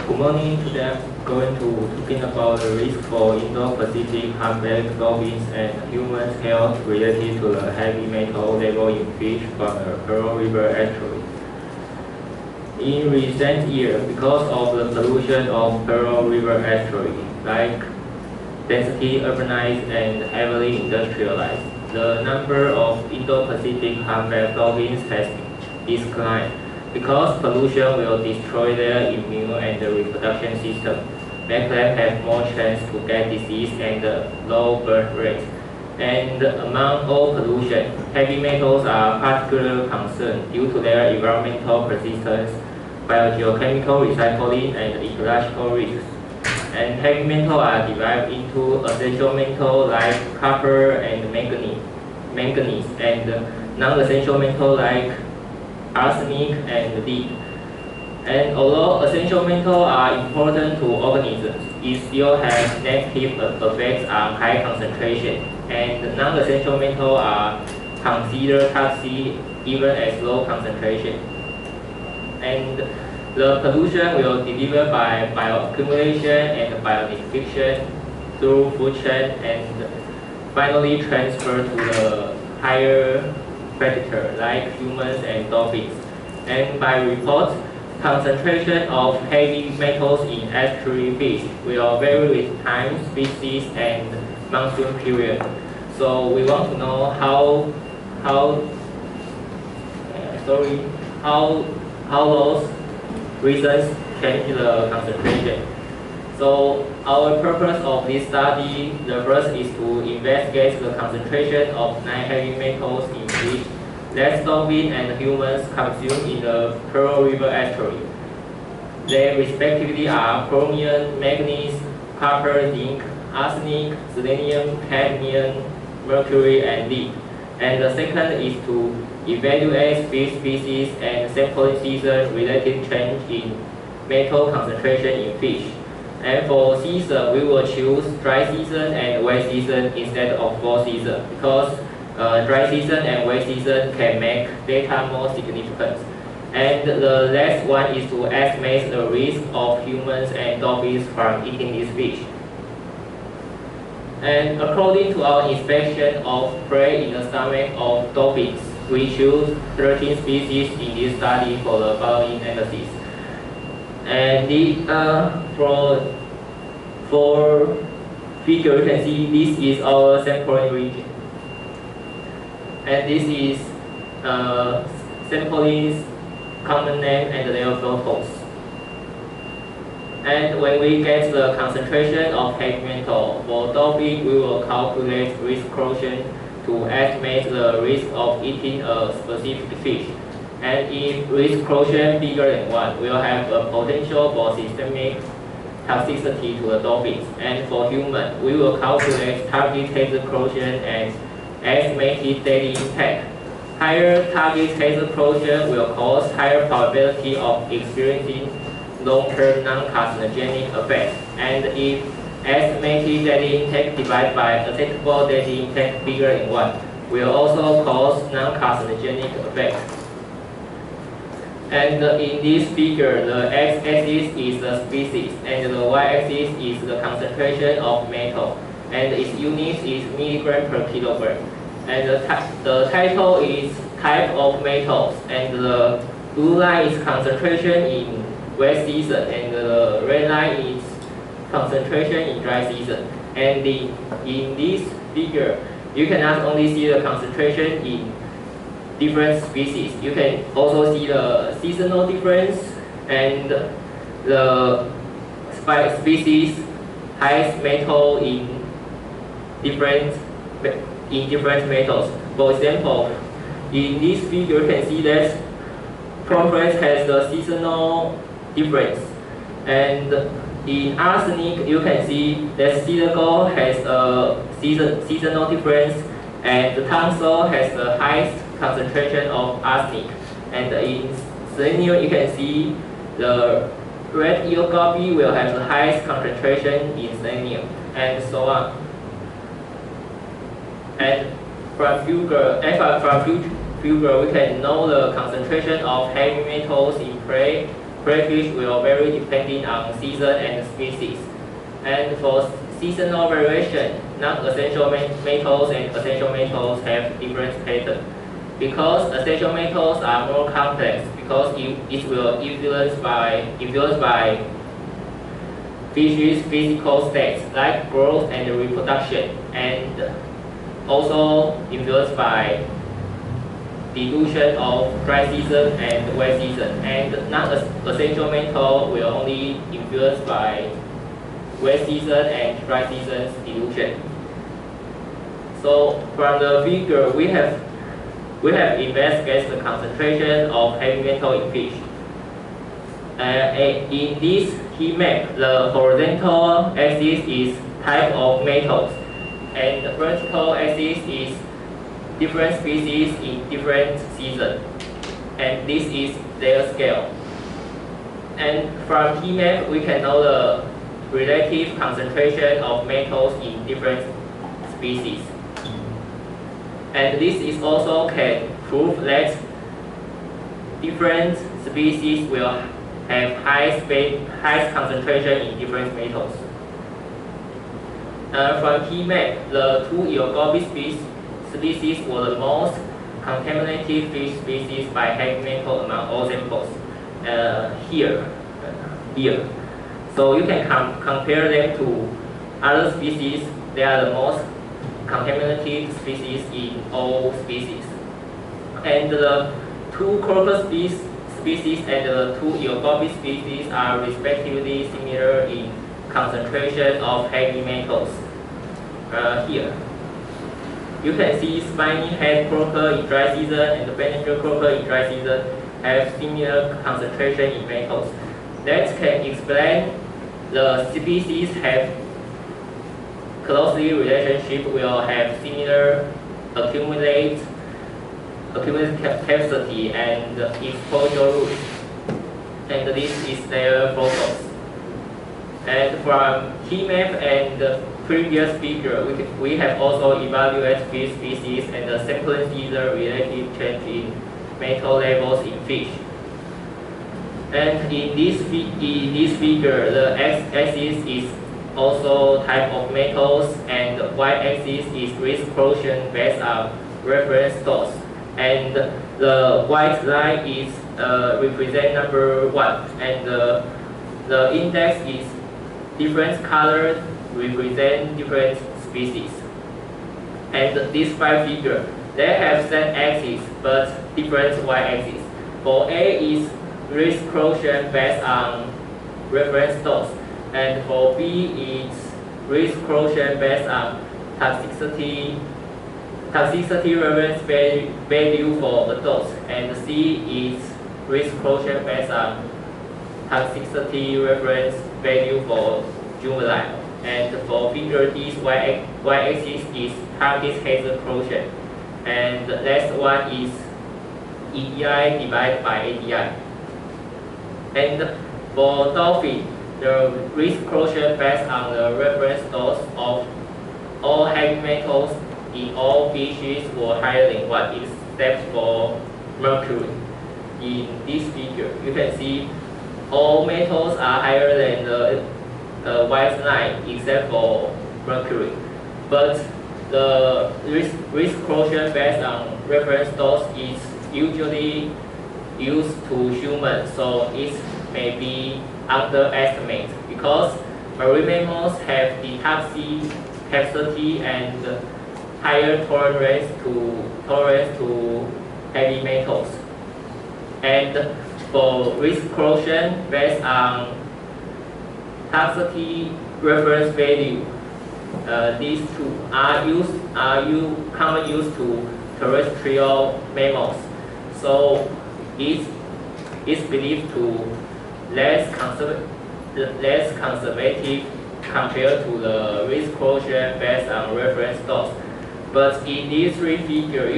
Good morning. Today I'm going to talking about the risk for Indo-Pacific humpback dolphins and human health related to the heavy metal level in fish from the Pearl River Estuary. In recent years, because of the pollution of Pearl River Estuary, like density urbanized and heavily industrialized, the number of Indo-Pacific humpback dolphins has declined. Because pollution will destroy their immune and reproduction system, make them have more chance to get disease and low birth rate. And among all pollution, heavy metals are particular concern due to their environmental persistence, biogeochemical recycling, and ecological risks. And heavy metals are divided into essential metals like copper and manganese, and non-essential metals like arsenic and lead. And although essential metals are important to organisms, it still has negative effects on high concentration, and non-essential metals are considered toxic even at low concentration. And the pollution will deliver by bioaccumulation and biodegradation through food chain and finally transfer to the higher predator like humans and dolphins. And by report, concentration of heavy metals in estuary fish will vary with time, species, and monsoon period. So we want to know how those reasons change the concentration. So our purpose of this study, the first is to investigate the concentration of 9 heavy metals in fish that dolphins and humans consume in the Pearl River Estuary. They respectively are chromium, manganese, copper, zinc, arsenic, selenium, cadmium, mercury, and lead. And the second is to evaluate fish species and sampling season related change in metal concentration in fish. And for season, we will choose dry season and wet season instead of fall season because dry season and wet season can make data more significant. And the last one is to estimate the risk of humans and dolphins from eating these fish. And according to our inspection of prey in the stomach of dolphins, we choose 13 species in this study for the following analysis. And for figure, you can see this is our sampling region. And this is sampling common name and their photos. And when we get the concentration of heavy metal for dolphin, we will calculate risk quotient to estimate the risk of eating a specific fish. And if risk quotient bigger than 1, we'll have a potential for systemic toxicity to the dolphins. And for human, we will calculate target hazard quotient and estimated daily impact. Higher target hazard quotient will cause higher probability of experiencing long-term non-carcinogenic effects. And if estimated daily intake divided by acceptable daily intake bigger than 1, will also cause non-carcinogenic effects. And in this figure, the x-axis is the species, and the y-axis is the concentration of metal, and its unit is milligram per kilogram. And the title is type of metals, and the blue line is concentration in wet season, and the red line is concentration in dry season. And in this figure, you can not only see the concentration in different species, you can also see the seasonal difference and the species highest metal in different metals. For example, in this figure, you can see that chromium has the seasonal difference, and in arsenic, you can see that silicon has a seasonal difference, and the tungsten has the highest concentration of arsenic. And in selenium, you can see the red eel copy will have the highest concentration in selenium, and so on. And from figure, we can know the concentration of heavy metals in prey crayfish will vary depending on season and species. And for seasonal variation, non-essential metals and essential metals have different patterns. Because essential metals are more complex, because it will influenced by fish's physical states like growth and reproduction, and also influenced by dilution of dry season and wet season. And non-essential metal will only influenced by wet season and dry season's dilution. So from the figure, we have investigated the concentration of heavy metal in fish. In this heat map, the horizontal axis is type of metals, and the vertical axis is different species in different seasons, and this is their scale. And from heat map, we can know the relative concentration of metals in different species. And this is also can prove that different species will have high concentration in different metals. From heat map, the two eargobby species were the most contaminated fish species by heavy metal among all samples. Here. So you can compare them to other species. They are the most contaminated species in all species. And the two crocus species and the two eargobby species are respectively similar in concentration of heavy metals. Here. You can see spiny head croaker in dry season and the Benninger croaker in dry season have similar concentration in metals. That can explain the species have closely relationship will have similar accumulate capacity and exposure routes. And this is their photos. And from heat map and the previous figure, we have also evaluated fish species and the sampling either relative change in metal levels in fish. And in this figure, the x-axis is also type of metals, and the y-axis is risk corrosion based on reference stores. And the white line is represent number 1, and the index is different colors represent different species. And these 5 figures, they have same axis but different y-axis. For A is risk corrosion based on reference stores, and for B is risk corrosion based on toxicity reference value for adults, and C is risk corrosion based on toxicity reference value for juvenile. And for figure D's y-axis is target hazard corrosion, and the last one is EDI divided by ADI. And for dolphin, the risk corrosion based on the reference dose of all heavy metals in all species were higher than 1 except for mercury. In this figure, you can see all metals are higher than the white line except for mercury. But the risk corrosion based on reference dose is usually used to humans, so it may be underestimated because marine mammals have the toxic capacity and higher tolerance to heavy metals. And for risk corrosion based on toxicity reference value, these two are commonly used to terrestrial mammals. So it's believed to less conservative compared to the risk corrosion based on reference dose. But in these 3 figures,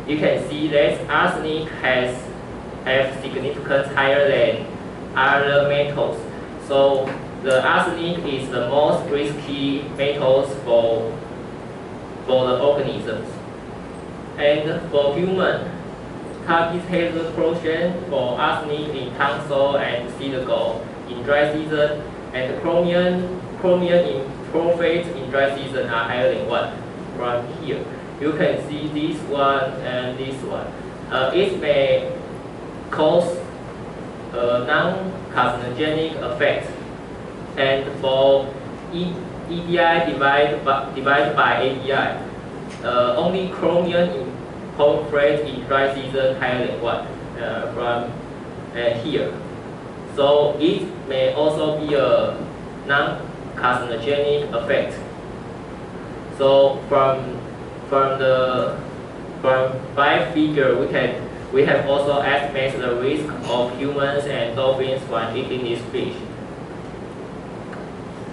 you can see that arsenic have significant higher than other metals. So the arsenic is the most risky metals for the organisms. And for human, target hazard quotient for arsenic in tansol and silico in dry season, and chromium in phosphate in dry season are higher than 1. From here, you can see this one and this one. It may cause a non-carcinogenic effect, and for EDI divided by ADI, only chromium in phosphate in dry season higher than 1 from here. So it may also be a non-carcinogenic effect. So from 5 figure, we have also estimated the risk of humans and dolphins when eating this fish.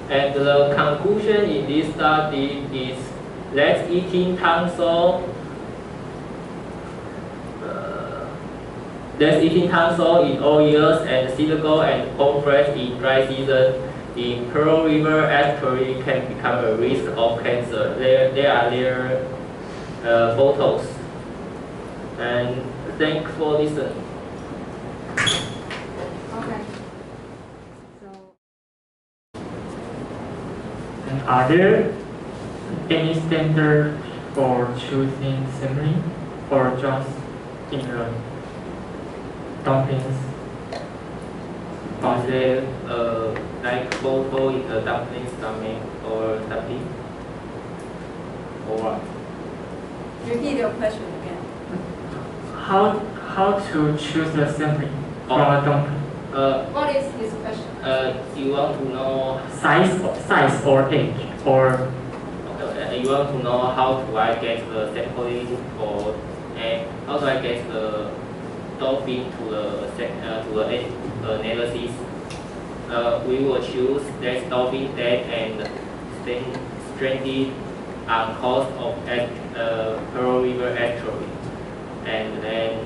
And the conclusion in this study is that eating tansol in all years and silico and phosphate in dry season in Pearl River Estuary can become a risk of cancer. There are their photos. And thanks for listening. Okay. And are there any standard for choosing family or just in the dumplings? Is there like photo in the dumpling stomach or something? Or what? Repeat your question again. How to choose the sampling from a dumpling? What is his question? You want to know Size or age or you want to know how do I get the sampling or and how do I get the dolphin to the analysis? We will choose that dolphin dead and stranded on coast of Pearl River Estuary, and then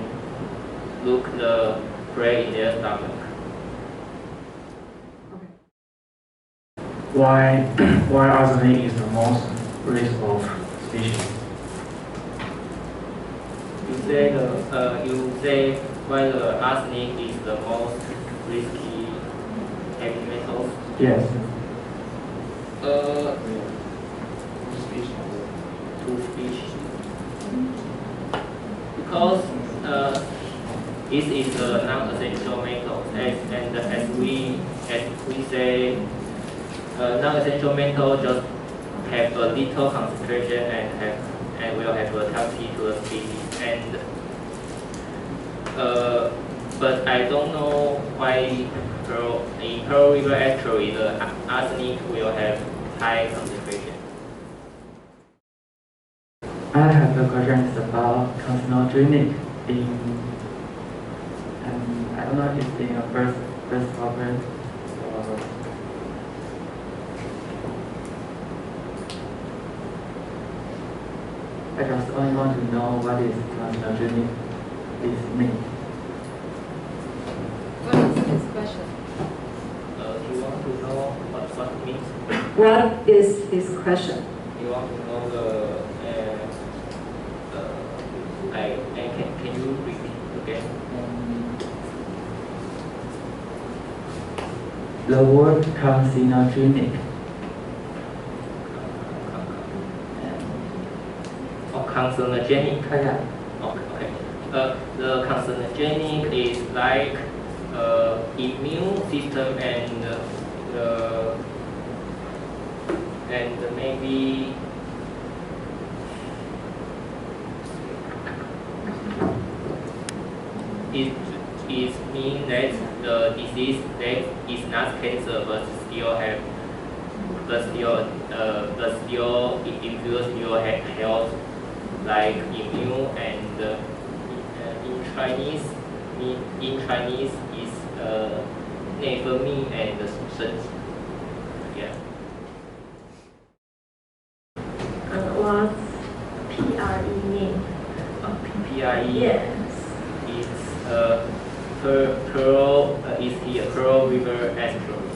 look the prey in their stomach. Why arsenic is the most risk of species? You say why the arsenic is the most risky heavy metals? Yes. Two species. Because it is a non-essential metal, and as we say, non-essential metal just have a little concentration and will have a toxicity to the species. And but I don't know why in Pearl River Estuary the arsenic will have high concentration. I have a question is about carcinogenic in, and I don't know if it's in a first topic or I just only want to know what is carcinogenic is mean. What is his question? You want to know what it means? What is his question? You want to know the can you repeat again? The word carcinogenic. Carcinogenic. Yeah. Okay. The carcinogenic is like immune system and maybe it mean that the disease that is not cancer but still it improves your health, like immune, and in Chinese is 内分泌 and 身体. Yeah. What's PRE mean? PRE. Yes. It's Pearl is here, Pearl River Estuary.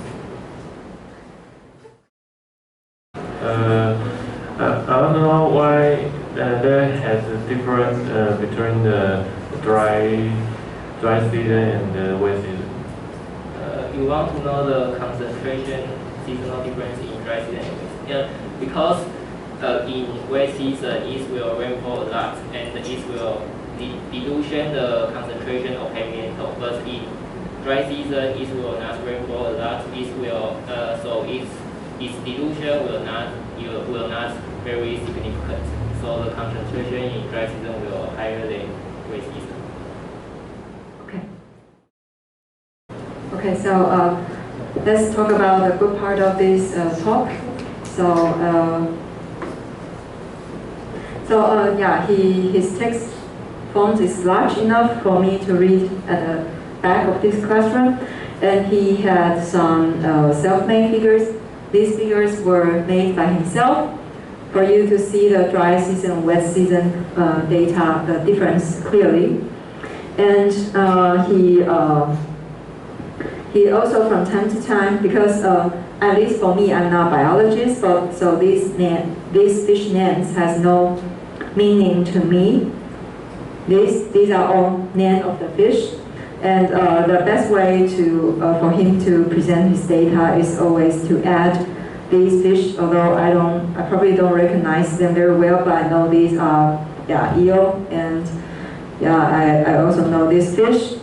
I don't know why there has a difference between the dry season and wet season? You want to know the concentration seasonal difference in dry season and wet season? Yeah, because in wet season it will rainfall a lot and it will dilution the concentration of heavy metal, but in dry season it will not rainfall a lot. It will so its dilution will not very significant. So the concentration in dry season will higher than wet season. Okay. Okay, so let's talk about the good part of this talk. Yeah, his text font is large enough for me to read at the back of this classroom, and he had some self-made figures. These figures were made by himself for you to see the dry season and wet season data, the difference clearly. And he also from time to time, because at least for me, I'm not a biologist, so these fish names has no meaning to me. These are all names of the fish, and the best way to for him to present his data is always to add these fish. Although I probably don't recognize them very well, but I know these are eel, and I also know this fish,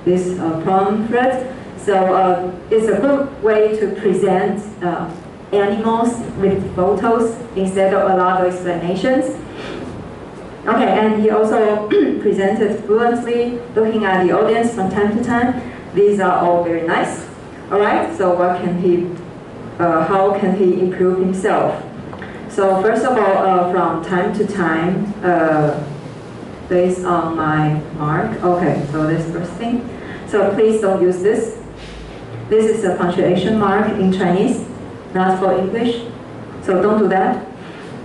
this pomfret. So it's a good way to present animals with photos instead of a lot of explanations. Okay, and he also presented fluently, looking at the audience from time to time. These are all very nice. All right, so what can he, how can he improve himself? So first of all, from time to time, based on my mark. Okay, so this first thing. So please don't use this. This is a punctuation mark in Chinese, not for English. So don't do that.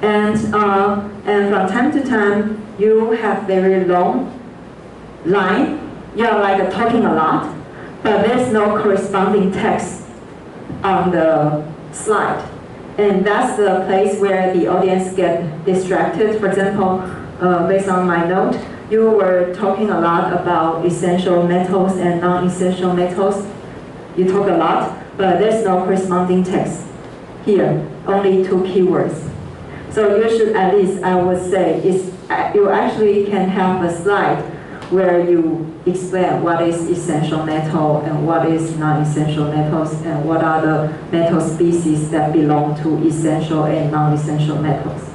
And from time to time, you have very long line. You are like talking a lot, but there's no corresponding text on the slide. And that's the place where the audience get distracted. For example, based on my note, you were talking a lot about essential metals and non-essential metals. You talk a lot, but there's no corresponding text here, only 2 keywords. So you should at least, I would say, you actually can have a slide where you explain what is essential metal and what is non-essential metals and what are the metal species that belong to essential and non-essential metals.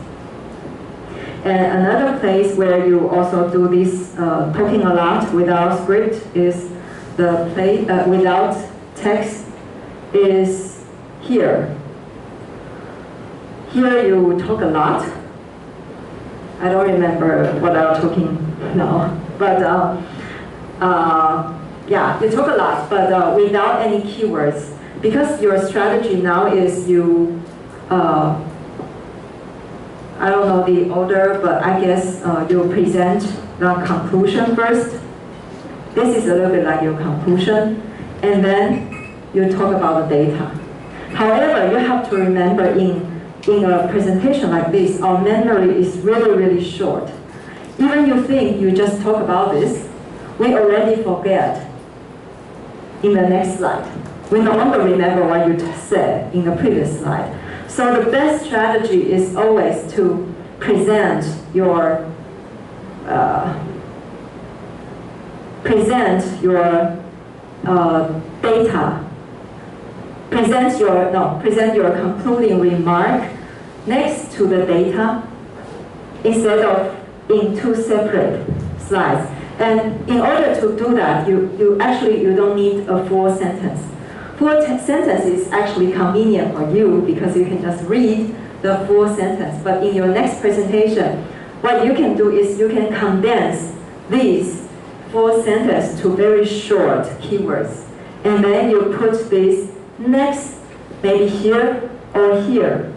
And another place where you also do this talking a lot without script is the place without text is here. Here you talk a lot. I don't remember what I'm talking now, but yeah, you talk a lot, but without any keywords, because your strategy now is you, I don't know the order, but I guess you present the conclusion first. This is a little bit like your conclusion, and then you talk about the data. However, you have to remember in a presentation like this, our memory is really, really short. Even you think you just talk about this, we already forget in the next slide. We no longer remember what you said in the previous slide. So the best strategy is always to present your data. Present your concluding remark next to the data instead of in 2 separate slides. And in order to do that, you don't need a full sentence. Full sentence is actually convenient for you because you can just read the full sentence. But in your next presentation, what you can do is you can condense these full sentences to very short keywords. And then you put this next, maybe here or here.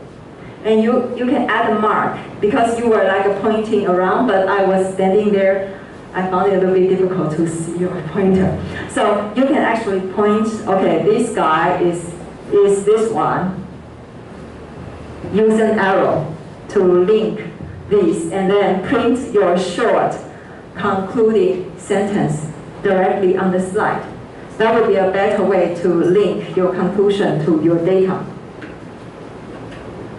And you can add a mark, because you were like pointing around, but I was standing there. I found it a little bit difficult to see your pointer. So you can actually point, okay, this guy is this one. Use an arrow to link these, and then print your short concluding sentence directly on the slide. That would be a better way to link your conclusion to your data.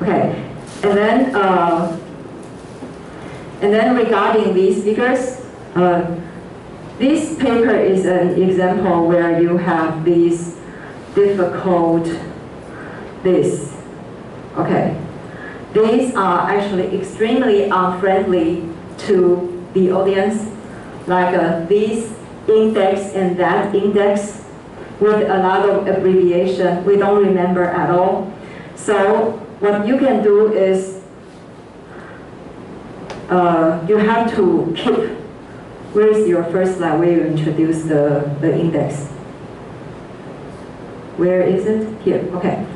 Okay, and then regarding these figures, this paper is an example where you have these difficult, okay. These are actually extremely unfriendly to the audience, like this index and that index with a lot of abbreviation we don't remember at all. So what you can do is you have to keep, where is your first slide where you introduce the index? Where is it? Here, okay.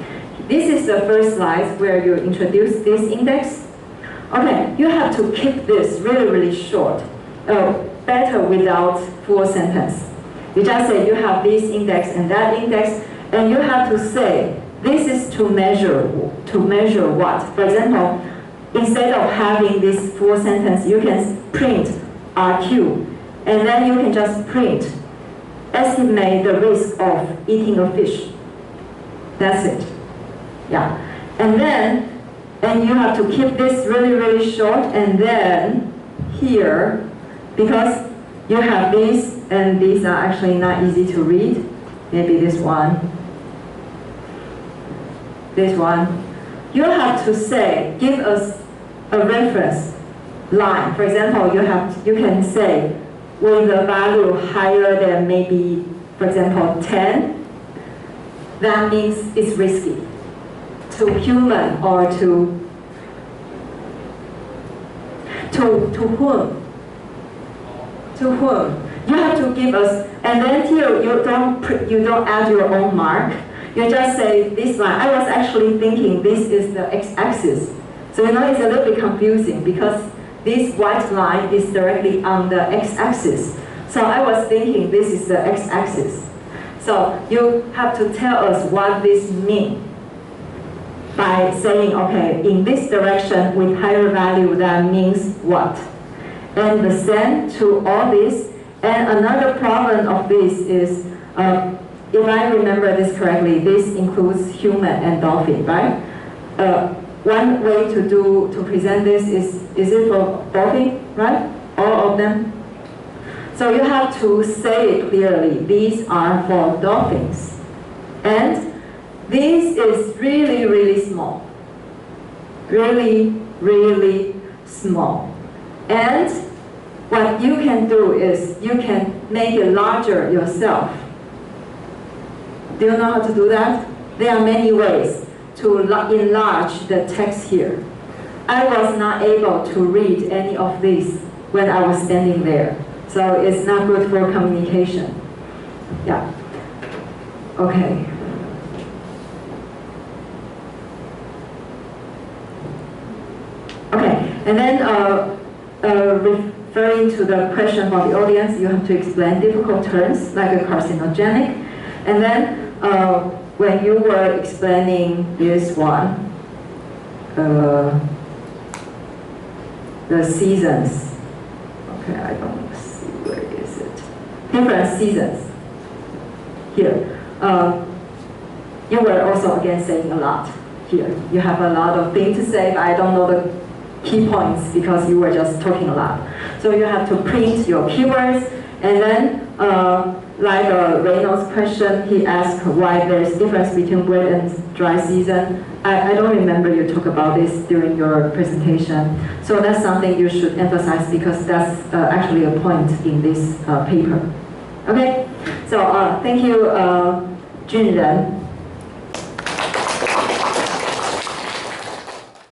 This is the first slide where you introduce this index. Okay, you have to keep this really, really short. Better without full sentence. You just say you have this index and that index, and you have to say this is to measure what. For example, instead of having this full sentence, you can print RQ, and then you can just print estimate the risk of eating a fish. That's it. Yeah, and you have to keep this really, really short, and then here, because you have these, and these are actually not easy to read. Maybe this one. You have to say, give us a reference line. For example, you can say, with a value higher than maybe, for example, 10, that means it's risky. To human or to whom? To whom? You have to give us, and then here you don't add your own mark. You just say this line. I was actually thinking this is the x-axis. So it's a little bit confusing because this white line is directly on the x-axis. So I was thinking this is the x-axis. So you have to tell us what this means by saying, okay, in this direction with higher value, that means what? And the same to all this. And another problem of this is, if I remember this correctly, this includes human and dolphin, right? One way to present this is it for dolphin, right? All of them. So you have to say it clearly. These are for dolphins. And this is really, really small. Really, really small. And what you can do is you can make it larger yourself. Do you know how to do that? There are many ways to enlarge the text here. I was not able to read any of these when I was standing there. So it's not good for communication. Yeah. Okay. Okay, and then referring to the question from the audience, you have to explain difficult terms like a carcinogenic. And then when you were explaining this one, the seasons. Okay, I don't see, where is it? Different seasons. Here. You were also again saying a lot here. You have a lot of things to say, but I don't know the key points because you were just talking a lot. So you have to print your keywords, and then like Reynold's question, he asked why there's difference between wet and dry season. I don't remember you talk about this during your presentation. So that's something you should emphasize because that's actually a point in this paper. Okay, so thank you, Jyun Ren.